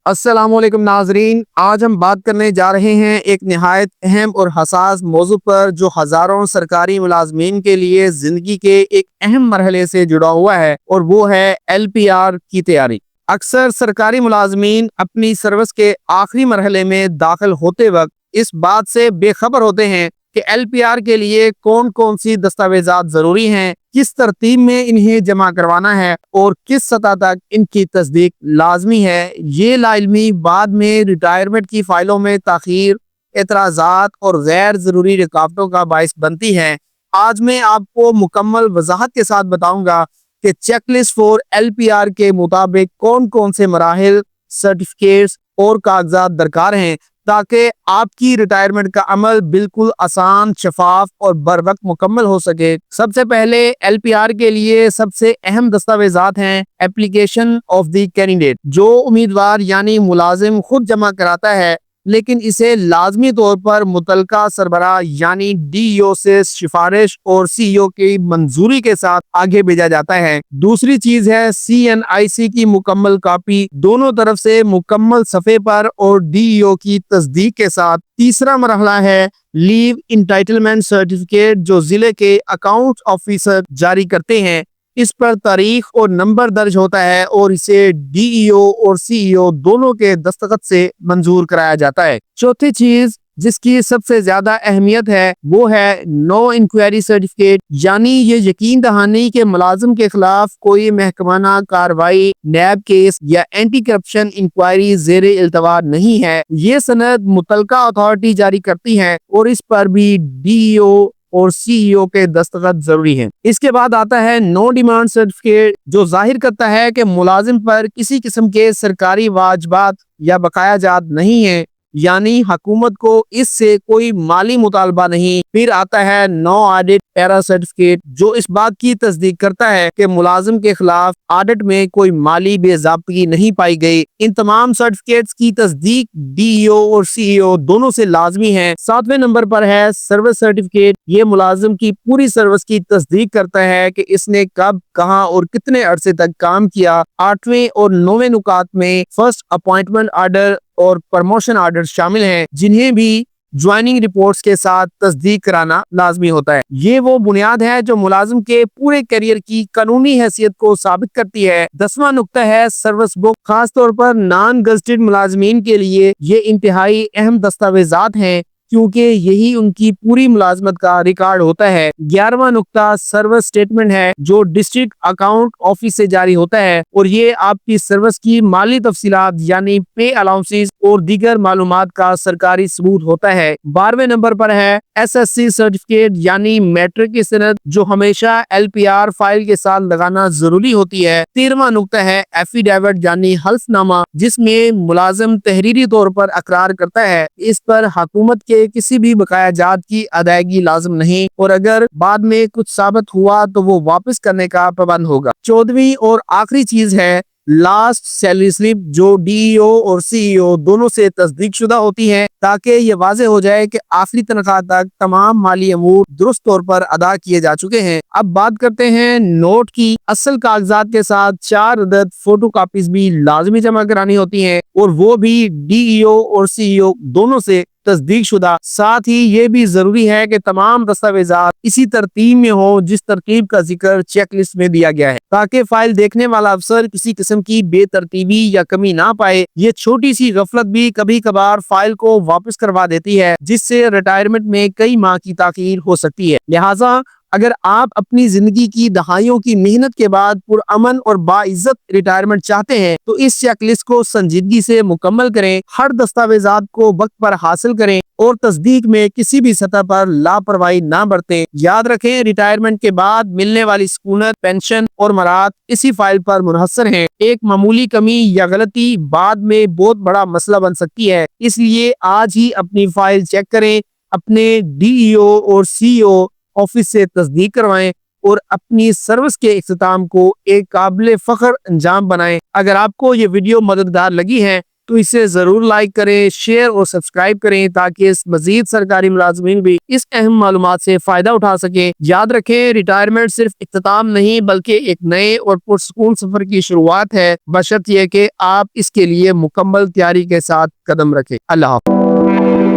السلام علیکم ناظرین، آج ہم بات کرنے جا رہے ہیں ایک نہایت اہم اور حساس موضوع پر جو ہزاروں سرکاری ملازمین کے لیے زندگی کے ایک اہم مرحلے سے جڑا ہوا ہے، اور وہ ہے LPR کی تیاری۔ اکثر سرکاری ملازمین اپنی سروس کے آخری مرحلے میں داخل ہوتے وقت اس بات سے بے خبر ہوتے ہیں کہ LPR کے لیے کون کون سی دستاویزات ضروری ہیں، کس ترتیب میں انہیں جمع کروانا ہے اور کس سطح تک ان کی تصدیق لازمی ہے۔ یہ لاعلمی بعد میں ریٹائرمنٹ کی فائلوں میں تاخیر، اعتراضات اور غیر ضروری رکاوٹوں کا باعث بنتی ہے۔ آج میں آپ کو مکمل وضاحت کے ساتھ بتاؤں گا کہ چیک لسٹ فور LPR کے مطابق کون کون سے مراحل، سرٹیفکیٹس اور کاغذات درکار ہیں تاکہ آپ کی ریٹائرمنٹ کا عمل بالکل آسان، شفاف اور بر وقت مکمل ہو سکے۔ سب سے پہلے LPR کے لیے سب سے اہم دستاویزات ہیں اپلیکیشن آف دی کینڈیڈیٹ، جو امیدوار یعنی ملازم خود جمع کراتا ہے، لیکن اسے لازمی طور پر متعلقہ سربراہ یعنی DEO سے سفارش اور CEO کی منظوری کے ساتھ آگے بھیجا جاتا ہے۔ دوسری چیز ہے CNIC کی مکمل کاپی، دونوں طرف سے مکمل صفحے پر اور DEO کی تصدیق کے ساتھ۔ تیسرا مرحلہ ہے لیو انٹائٹلمنٹ سرٹیفکیٹ، جو ضلع کے اکاؤنٹ آفیسر جاری کرتے ہیں۔ اس پر تاریخ اور نمبر درج ہوتا ہے اور اسے DEO اور CEO دونوں کے دستخط سے منظور کرایا جاتا ہے۔ چوتھی چیز جس کی سب سے زیادہ اہمیت ہے وہ ہے نو انکوائری سرٹیفکیٹ، یعنی یہ یقین دہانی کہ ملازم کے خلاف کوئی محکمانہ کارروائی، نیب کیس یا اینٹی کرپشن انکوائری زیر التوا نہیں ہے۔ یہ سند متعلقہ اتھارٹی جاری کرتی ہے اور اس پر بھی DEO اور CEO کے دستخط ضروری ہیں۔ اس کے بعد آتا ہے نو ڈیمانڈ سرٹیفکیٹ، جو ظاہر کرتا ہے کہ ملازم پر کسی قسم کے سرکاری واجبات یا بقایا جات نہیں ہیں، یعنی حکومت کو اس سے کوئی مالی مطالبہ نہیں۔ پھر آتا ہے نو آڈٹ پیرا سرٹیفکیٹ، جو اس بات کی تصدیق کرتا ہے کہ ملازم کے خلاف آڈٹ میں کوئی مالی بے ضابطگی نہیں پائی گئی۔ ان تمام سرٹیفکیٹس کی تصدیق DEO اور CEO دونوں سے لازمی ہے۔ ساتویں نمبر پر ہے سروس سرٹیفکیٹ۔ یہ ملازم کی پوری سروس کی تصدیق کرتا ہے کہ اس نے کب، کہاں اور کتنے عرصے تک کام کیا۔ آٹھویں اور نویں نکات میں فرسٹ اپوائنٹمنٹ آرڈر اور پروموشن آرڈر شامل ہیں، جنہیں بھی جوائننگ رپورٹس کے ساتھ تصدیق کرانا لازمی ہوتا ہے۔ یہ وہ بنیاد ہے جو ملازم کے پورے کیریئر کی قانونی حیثیت کو ثابت کرتی ہے۔ 10واں نقطہ ہے سروس بک۔ خاص طور پر نان گزٹڈ ملازمین کے لیے یہ انتہائی اہم دستاویزات ہیں، کیونکہ یہی ان کی پوری ملازمت کا ریکارڈ ہوتا ہے۔ 11واں نقطہ سروس سٹیٹمنٹ ہے، جو ڈسٹرکٹ اکاؤنٹ آفس سے جاری ہوتا ہے، اور یہ آپ کی سروس کی مالی تفصیلات یعنی پے الاؤنسز اور دیگر معلومات کا سرکاری ثبوت ہوتا ہے۔ 12ویں نمبر پر ہے SSC سرٹیفکیٹ، یعنی میٹرک کی سند، جو ہمیشہ LPR فائل کے ساتھ لگانا ضروری ہوتی ہے۔ 13واں نقطہ ہے ایفیڈیوٹ، یعنی حلف نامہ، جس میں ملازم تحریری طور پر اقرار کرتا ہے۔ اس پر حکومت کے کسی بھی بقایا جات کی ادائیگی لازم نہیں، اور اگر بعد میں کچھ ثابت ہوا تو وہ واپس کرنے کا پابند ہوگا۔ 14ویں اور آخری چیز ہے لاسٹ سیلری سلپ، جو DEO اور CEO دونوں سے تصدیق شدہ ہوتی ہے، تاکہ یہ واضح ہو جائے کہ آخری تنخواہ تک تمام مالی امور درست طور پر ادا کیے جا چکے ہیں۔ اب بات کرتے ہیں نوٹ کی۔ اصل کاغذات کے ساتھ 4 عدد فوٹو کاپیز بھی لازمی جمع کرانی ہوتی ہیں، اور وہ بھی DEO اور CEO دونوں سے تصدیق شدہ۔ ساتھ ہی یہ بھی ضروری ہے کہ تمام دستاویزات اسی ترتیب میں ہوں جس ترتیب کا ذکر چیک لسٹ میں دیا گیا ہے، تاکہ فائل دیکھنے والا افسر کسی قسم کی بے ترتیبی یا کمی نہ پائے۔ یہ چھوٹی سی غفلت بھی کبھی کبھار فائل کو واپس کروا دیتی ہے، جس سے ریٹائرمنٹ میں کئی ماہ کی تاخیر ہو سکتی ہے۔ لہٰذا اگر آپ اپنی زندگی کی دہائیوں کی محنت کے بعد پرامن اور باعزت ریٹائرمنٹ چاہتے ہیں تو اس چیک لسٹ کو سنجیدگی سے مکمل کریں، ہر دستاویزات کو وقت پر حاصل کریں اور تصدیق میں کسی بھی سطح پر لاپرواہی نہ برتیں۔ یاد رکھیں، ریٹائرمنٹ کے بعد ملنے والی سکونت، پینشن اور مراد اسی فائل پر منحصر ہیں۔ ایک معمولی کمی یا غلطی بعد میں بہت بڑا مسئلہ بن سکتی ہے، اس لیے آج ہی اپنی فائل چیک کریں، اپنے DEO اور CEO آفس سے تصدیق کروائیں اور اپنی سروس کے اختتام کو ایک قابل فخر انجام بنائیں۔ اگر آپ کو یہ ویڈیو مددگار لگی ہے تو اسے ضرور لائک کریں، شیئر اور سبسکرائب کریں تاکہ اس مزید سرکاری ملازمین بھی اس اہم معلومات سے فائدہ اٹھا سکیں۔ یاد رکھیں، ریٹائرمنٹ صرف اختتام نہیں بلکہ ایک نئے اور پرسکون سفر کی شروعات ہے، بشرط یہ کہ آپ اس کے لیے مکمل تیاری کے ساتھ قدم رکھیں۔ اللہ حافظ۔